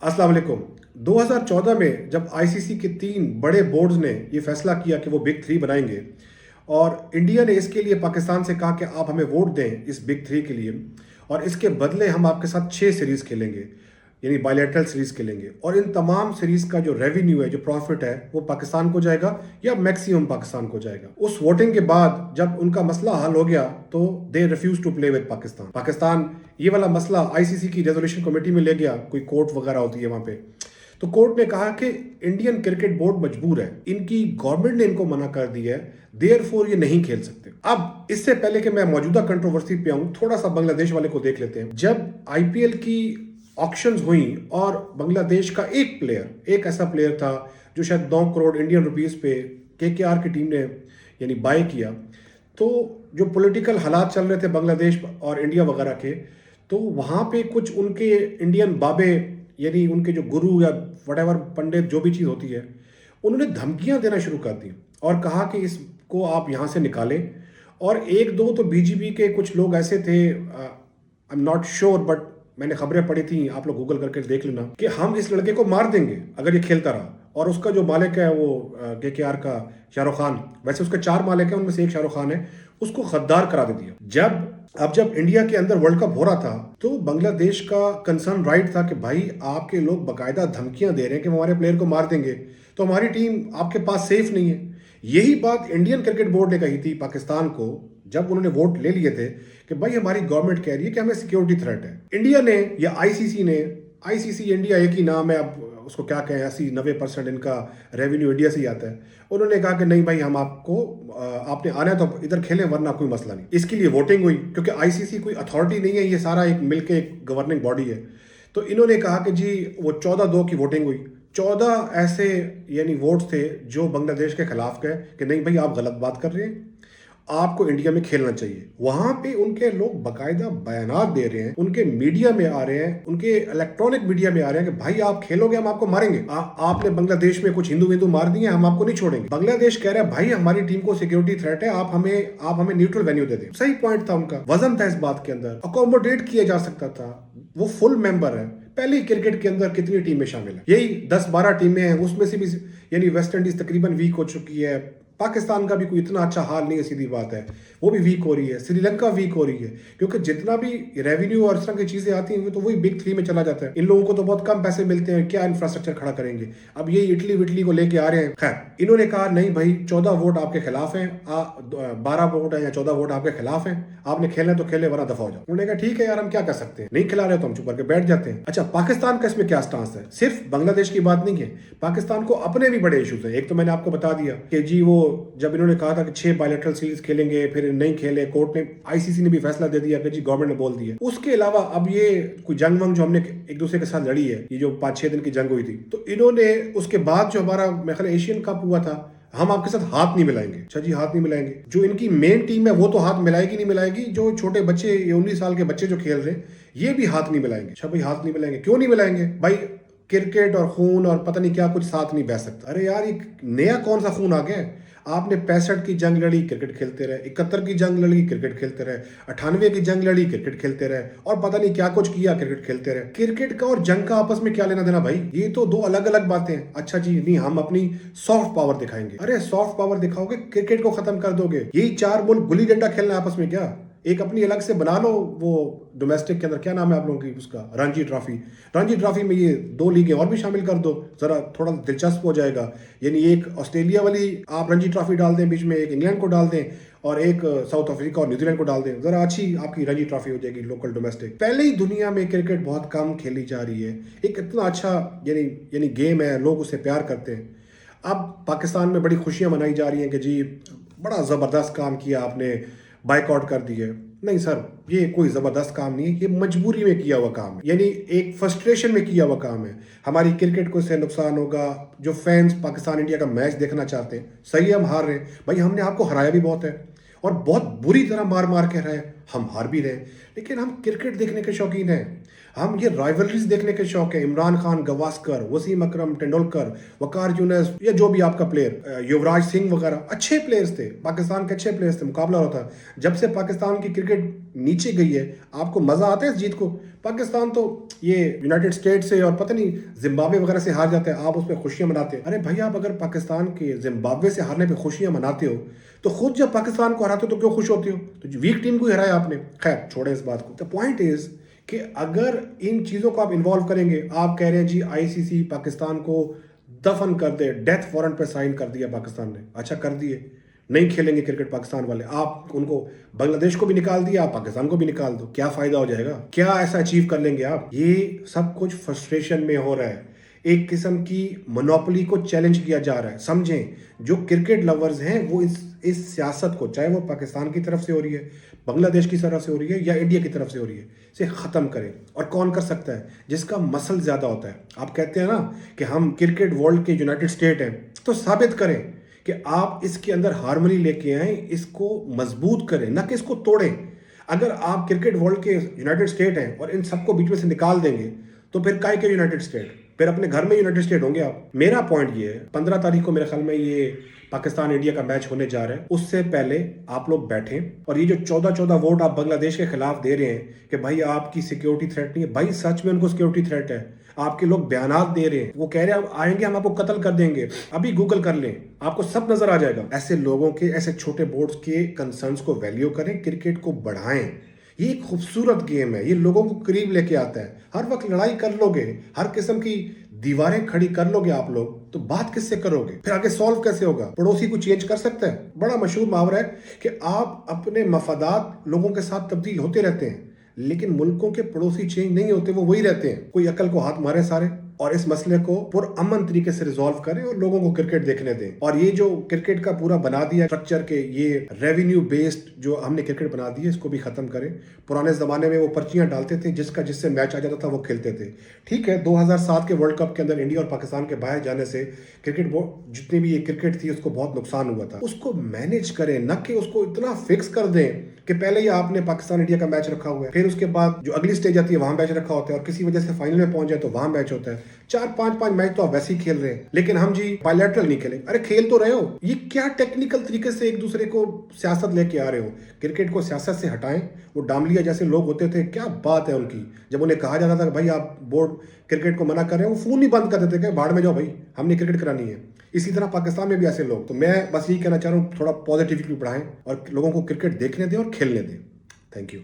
अस्सलाम वालेकुम। 2014 में जब आईसीसी के 3 बड़े बोर्ड्स ने ये फैसला किया कि वो बिग 3 बनाएंगे और इंडिया ने इसके लिए पाकिस्तान से कहा कि आप हमें वोट दें इस बिग 3 के लिए और इसके बदले हम आपके साथ 6 सीरीज़ खेलेंगे, यानी बायलैटरल सीरीज़ खेलेंगे और इन तमाम सीरीज़ का जो रेवेन्यू है, जो प्रॉफिट है, वो पाकिस्तान को जाएगा या मैक्सिमम पाकिस्तान को जाएगा। उस वोटिंग के बाद जब उनका मसला हल हो गया तो they refuse to play with Pakistan. Pakistan ये वाला मसला आईसीसी की रेजोल्यूशन कमेटी में ले गया, कोई कोर्ट वगैरह होती है वहां पे, तो कोर्ट ने कहा कि इंडियन क्रिकेट बोर्ड मजबूर है, इनकी गवर्नमेंट ने इनको मना कर दिया है, देयरफॉर ये नहीं खेल सकते। अब इससे पहले कि मैं मौजूदा कंट्रोवर्सी पे आऊं, थोड़ा सा बांग्लादेश वाले को देख लेते हैं। जब आईपीएल की ऑक्शंस हुई और बांग्लादेश का एक ऐसा प्लेयर था जो शायद 9 करोड़ इंडियन रुपीस पे केकेआर की टीम ने यानी बाय किया, तो जो पॉलिटिकल हालात चल रहे थे बांग्लादेश और इंडिया वगैरह के, तो वहाँ पे कुछ उनके इंडियन बाबे यानी उनके जो गुरु या वटेवर पंडित जो भी चीज़ होती है, उन्होंने धमकियां देना शुरू कर दी और कहा कि इसको आप यहाँ से निकालें। और एक दो तो बीजेपी के कुछ लोग ऐसे थे, I am not sure but मैंने खबरें पढ़ी थी, आप लोग गूगल करके देख लेना, कि हम इस लड़के को मार देंगे अगर ये खेलता रहा। और उसका जो मालिक है वो केकेआर का शाहरुख खान, वैसे उसके 4 मालिक हैं, उनमें से एक शाहरुख खान है, उसको गद्दार करा दे दिया। जब इंडिया के अंदर वर्ल्ड कप हो रहा था तो बांग्लादेश का कंसर्न राइट था कि भाई आपके लोग बकायदा धमकियां दे रहे हैं कि हमारे प्लेयर को मार देंगे, तो हमारी टीम आपके पास सेफ नहीं है। यही बात इंडियन क्रिकेट बोर्ड ने कही थी पाकिस्तान को जब उन्होंने वोट ले लिए थे कि भाई हमारी गवर्नमेंट कह रही है कि हमें सिक्योरिटी थ्रेट है। इंडिया ने या आईसीसी ने, आईसीसी इंडिया एक ही नाम है, अब उसको क्या कहें, 80-90% इनका रेवेन्यू इंडिया से ही आता है। उन्होंने कहा कि नहीं भाई, हम आपने आना है तो इधर खेलें, वरना कोई मसला नहीं। इसके लिए वोटिंग हुई, क्योंकि आईसीसी कोई अथॉरिटी नहीं है, ये सारा एक मिलके एक गवर्निंग बॉडी है। तो इन्होंने कहा कि जी वो 14-2 की वोटिंग हुई। 14 ऐसे यानी वोट्स थे जो बांग्लादेश के खिलाफ गए कि नहीं भाई आप गलत बात कर रहे हैं, आपको इंडिया में खेलना चाहिए। वहां पे उनके लोग बकायदा बयानात दे रहे हैं, उनके मीडिया में आ रहे हैं, उनके इलेक्ट्रॉनिक मीडिया में आ रहे हैं कि भाई आप खेलोगे हम आपको मारेंगे। आपने बांग्लादेश में कुछ हिंदू मार दिए, हम आपको नहीं छोड़ेंगे। बांग्लादेश कह रहा है भाई हमारी टीम को सिक्योरिटी थ्रेट है, आप हमें न्यूट्रल वेन्यू दे दें। सही पॉइंट था उनका, वजन था इस बात के अंदर, अकोमोडेट किया जा सकता था। वो फुल मेंबर है। पहले क्रिकेट के अंदर कितनी टीमें शामिल है, यही 10-12 टीमें हैं, उसमें से भी यानी वेस्ट इंडीज तकरीबन वीक हो चुकी है, पाकिस्तान का भी कोई इतना अच्छा हाल नहीं है, सीधी बात है, वो भी वीक हो रही है, श्रीलंका वीक हो रही है, क्योंकि जितना भी रेवेन्यू और इस तरह की चीजें आती हैं तो वही बिग 3 में चला जाता है। इन लोगों को तो बहुत कम पैसे मिलते हैं, क्या इंफ्रास्ट्रक्चर खड़ा करेंगे। अब ये इटली विटली को लेके आ रहे हैं। खैर, इन्होंने कहा नहीं भाई 14 वोट आपके खिलाफ हैं, 12 वोट है या 14 वोट आपके खिलाफ हैं, आपने खेलना तो खेले वरना दफा हो जाओ। उन्होंने कहा ठीक है यार, हम क्या कर सकते हैं, नहीं खिला रहे तो हम चुप करके बैठ जाते हैं। अच्छा, पाकिस्तान का इसमें क्या स्टांस है? सिर्फ बांग्लादेश की बात नहीं है, पाकिस्तान को अपने भी बड़े इश्यूज है। एक तो मैंने आपको बता दिया कि जी वो जब इन्होंने कहा था कि 6 बायलैटरल सीरीज खेलेंगे, फिर नहीं खेले, कोर्ट ने, आईसीसी ने भी फैसला दे दिया कि जी गवर्नमेंट ने बोल दिया। उसके अलावा अब ये कोई जंग वंग जो हमने एक दूसरे के साथ लड़ी है, ये जो 5-6 दिन की जंग हुई थी, तो इन्होंने उसके बाद जो हमारा मेरे ख्याल एशियन कप हुआ था, हम आपके साथ हाथ नहीं मिलाएंगे। अच्छा जी, हाथ नहीं मिलाएंगे। जो इनकी मेन टीम है वो तो हाथ मिलाएगी नहीं मिलाएगी, जो छोटे बच्चे, 19 साल के बच्चे जो खेल रहे हैं, ये भी हाथ नहीं मिलाएंगे। अच्छा भाई, हाथ नहीं मिलाएंगे, क्यों नहीं मिलाएंगे भाई? क्रिकेट और खून और पता नहीं क्या कुछ साथ नहीं बह सकता। अरे यार, एक नया कौन सा खून आ गया? आपने 65 की जंग लड़ी, क्रिकेट खेलते रहे, 71 की जंग लड़ी, क्रिकेट खेलते रहे, 98 की जंग लड़ी, क्रिकेट खेलते रहे, और पता नहीं क्या कुछ किया, क्रिकेट खेलते रहे। क्रिकेट का और जंग का आपस में क्या लेना देना भाई? ये तो 2 अलग अलग बातें हैं। अच्छा जी, नहीं हम अपनी सॉफ्ट पावर दिखाएंगे। अरे सॉफ्ट पावर दिखाओगे, क्रिकेट को खत्म कर दोगे। यही 4 मुल्क गुल्ली डंडा खेलना आपस में क्या? एक अपनी अलग से बना लो, वो डोमेस्टिक के अंदर क्या नाम है आप लोगों की उसका, रणजी ट्रॉफी। रणजी ट्रॉफी में ये 2 लीगें और भी शामिल कर दो, जरा थोड़ा दिलचस्प हो जाएगा। यानी एक ऑस्ट्रेलिया वाली आप रणजी ट्रॉफी डाल दें बीच में, एक इंग्लैंड को डाल दें, और एक साउथ अफ्रीका और न्यूजीलैंड को डाल दें, जरा अच्छी आपकी रणजी ट्रॉफी हो जाएगी लोकल डोमेस्टिक। पहले ही दुनिया में क्रिकेट बहुत कम खेली जा रही है, एक इतना अच्छा यानी गेम है, लोग उसे प्यार करते हैं। अब पाकिस्तान में बड़ी खुशियां मनाई जा रही हैं कि जी बड़ा ज़बरदस्त काम किया आपने, बाइकआउट कर दिए। नहीं सर, ये कोई ज़बरदस्त काम नहीं है, ये मजबूरी में किया हुआ काम है, यानी एक फ्रस्ट्रेशन में किया हुआ काम है। हमारी क्रिकेट को इससे नुकसान होगा। जो फैंस पाकिस्तान इंडिया का मैच देखना चाहते हैं, सही हम हार रहे हैं भाई, हमने आपको हराया भी बहुत है और बहुत बुरी तरह मार मार के हराया। हम हार भी रहे हैं, लेकिन हम क्रिकेट देखने के शौकीन हैं। हम ये राइवलरीज देखने के शौक है। इमरान खान, गवास्कर, वसीम अकरम, तेंदुलकर, वकार यूनिस, या जो भी आपका प्लेयर, युवराज सिंह वगैरह अच्छे प्लेयर्स थे, पाकिस्तान के अच्छे प्लेयर्स थे, मुकाबला होता है। जब से पाकिस्तान की क्रिकेट नीचे गई है, आपको मजा आता है इस जीत को? पाकिस्तान तो ये यूनाइटेड स्टेट से और पता नहीं जिम्बाब्वे वगैरह से हार जाते हैं, आप उस पर खुशियां मनाते हैं। अरे भाई, आप अगर पाकिस्तान के जिम्बाब्वे से हारने पर खुशियां मनाते हो, तो खुद जब पाकिस्तान को हराते हो तो क्यों खुश होते हो? तो वीक टीम को ही हराया आपने। खैर, छोड़े इस बात को। द पॉइंट इज कि अगर इन चीज़ों को आप इन्वॉल्व करेंगे, आप कह रहे हैं जी आईसीसी पाकिस्तान को दफन कर दे, डेथ वारंट पे साइन कर दिया पाकिस्तान ने। अच्छा, कर दिए, नहीं खेलेंगे क्रिकेट पाकिस्तान वाले, आप उनको बांग्लादेश को भी निकाल दिया, आप पाकिस्तान को भी निकाल दो, क्या फायदा हो जाएगा? क्या ऐसा अचीव कर लेंगे आप? ये सब कुछ फ्रस्ट्रेशन में हो रहा है। एक किस्म की मोनोपोली को चैलेंज किया जा रहा है। समझें, जो क्रिकेट लवर्स हैं वो इस सियासत को, चाहे वो पाकिस्तान की तरफ से हो रही है, बांग्लादेश की तरफ से हो रही है या इंडिया की तरफ से हो रही है, से ख़त्म करें। और कौन कर सकता है? जिसका मसल ज़्यादा होता है। आप कहते हैं ना कि हम क्रिकेट वर्ल्ड के यूनाइटेड स्टेट हैं, तो साबित करें कि आप इसके अंदर हार्मनी लेके आए, इसको मजबूत करें, ना कि इसको तोड़ें। अगर आप क्रिकेट वर्ल्ड के यूनाइटेड स्टेट हैं और इन सबको बीच में से निकाल देंगे, तो फिर काय के यूनाइटेड स्टेट? फिर अपने घर में यूनाइटेड स्टेट होंगे आप। मेरा पॉइंट ये है, 15 तारीख को मेरे ख्याल में ये पाकिस्तान इंडिया का मैच होने जा रहा है, उससे पहले आप लोग बैठें और ये जो 14-14 वोट आप बांग्लादेश के खिलाफ दे रहे हैं कि भाई आपकी सिक्योरिटी थ्रेट नहीं है, भाई सच में उनको सिक्योरिटी थ्रेट है। आपके लोग बयानात दे रहे हैं, वो कह रहे हैं हम आएंगे, हम आपको कत्ल कर देंगे। अभी गूगल कर लें, आपको सब नजर आ जाएगा। ऐसे लोगों के, ऐसे छोटे बोर्ड्स के कंसर्न्स को वैल्यू करें, क्रिकेट को बढ़ाएं। ये एक खूबसूरत गेम है, ये लोगों को करीब लेके आता है। हर वक्त लड़ाई कर लोगे, हर किस्म की दीवारें खड़ी कर लोगे आप लोग, तो बात किससे करोगे? फिर आगे सॉल्व कैसे होगा? पड़ोसी को चेंज कर सकता है? बड़ा मशहूर मुहावरा है कि आप अपने मफादात लोगों के साथ तब्दील होते रहते हैं, लेकिन मुल्कों के पड़ोसी चेंज नहीं होते, वो वही रहते हैं। कोई अकल को हाथ मारे सारे और इस मसले को पुरअमन तरीके से रिजॉल्व करें और लोगों को क्रिकेट देखने दें। और ये जो क्रिकेट का पूरा बना दिया स्ट्रक्चर के, ये रेवेन्यू बेस्ड जो हमने क्रिकेट बना दी है, इसको भी खत्म करें। पुराने जमाने में वो पर्चियां डालते थे, जिसका जिससे मैच आ जाता था वो खेलते थे। ठीक है, 2007 के वर्ल्ड कप के अंदर इंडिया और पाकिस्तान के बाहर जाने से क्रिकेट जितनी भी ये क्रिकेट थी उसको बहुत नुकसान हुआ था। उसको मैनेज करें, न कि उसको इतना फिक्स कर दें कि पहले ही आपने पाकिस्तान इंडिया का मैच रखा हुआ है, फिर उसके बाद जो अगली स्टेज आती है वहां मैच रखा होता है, और किसी वजह से फाइनल में पहुंच जाए तो वहां मैच होता है। 4-5 मैच तो आप वैसे ही खेल रहे हैं, लेकिन हम जी बायलैटरल नहीं खेले। अरे खेल तो रहे हो, ये क्या टेक्निकल तरीके से एक दूसरे को सियासत लेके आ रहे हो? क्रिकेट को सियासत से हटाएं। वो डामलिया जैसे लोग होते थे, क्या बात है उनकी, जब उन्हें कहा जाता था कि भाई आप बोर्ड क्रिकेट को मना कर रहे हैं, वो फोन ही बंद कर देते कि भाड़ में जाओ भाई, हमने क्रिकेट करानी है। इसी तरह पाकिस्तान में भी ऐसे लोग। तो मैं बस यही कहना चाह रहा हूँ, थोड़ा पॉजिटिविटी बढ़ाएं और लोगों को क्रिकेट देखने दें और खेलने दें। Thank you.